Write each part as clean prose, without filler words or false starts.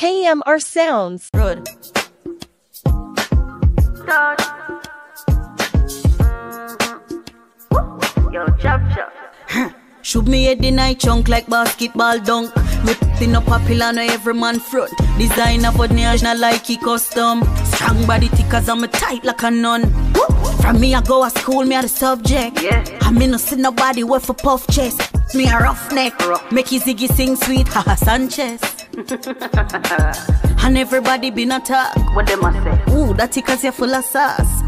KMRSounds. Road. Yo, chop. Shoot me head in I chunk like basketball dunk. Me putting up a pillar no every man front. Designer for national like he custom. Strong body thick as I'm tight like a nun. From me I go to school, me a the subject. Yeah. I me no see nobody with a puff chest. Me a roughneck. Make his Ziggy sing sweet, haha Sanchez. And everybody been attack. What them a say? Ooh, that cause you're full of sauce.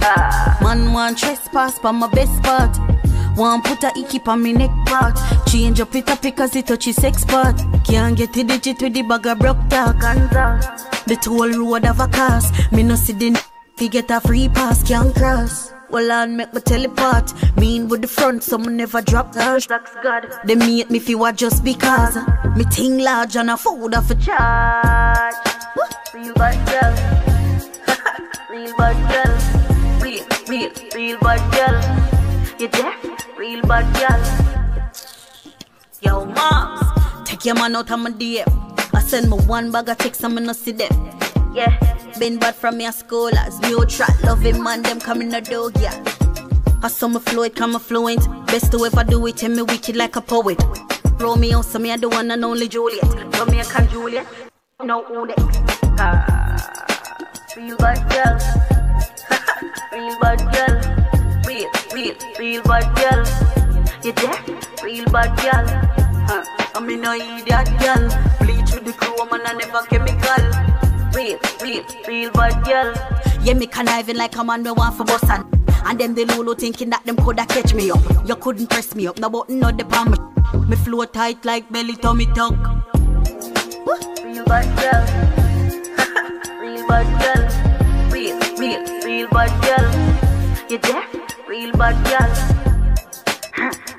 Man want trespass pa my best part. Want put a icky pa me neck part. Change up it up because it touch his sex part. Can't get the digit with the bag of broke talk. The toll road of a cast. Me no see the fi get a free pass, can't cross. Well, I make me teleport. Mean with the front, so me never drop that. That's God. They meet me fi what just because. Me ting large and a food off a charge. Real bad girl. Real bad girl. Real bad girl. You deaf? Real bad girl. Yo, moms, take your man out of my DM. I send me one bag of text and me no see them. Yeah. Been bad from me a school as me old trap loving man them coming a dog, yeah. I saw me flow it, come fluent. Best to ever do it, and me wicked like a poet. Romeo, so me I the one and only Juliet. Jamaican and Juliet. No Udex. Real bad girl. Real bad girl. Real bad girl. You deaf? Real bad girl. I mean no idiot girl. Bleach with the crew, man I never chemical. Real bad girl. Yeah, me conniving like a man me want for boss and them the Lulu thinking that them coulda catch me up. You couldn't press me up, no button no the palm. Me flow tight like belly tummy tuck. Real bad girl. Real bad girl. Real bad girl. You deaf? Real bad girl.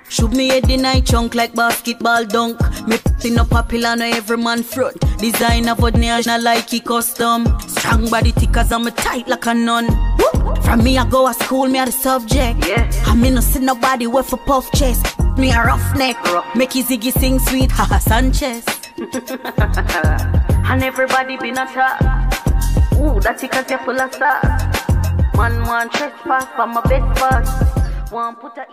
Shoot me head in I chunk like basketball dunk. Me putting up a pillar no every man front. Designer for national like he custom. Strong body thick as I'm tight like a nun. From me I go to school, me a the subject. Yeah. I me no see nobody with a puff chest. Me a roughneck. Make his Ziggy sing sweet, haha Sanchez. And everybody been attack. Ooh, that's because you're full of sauce. Man want trespass for my best part. Want put a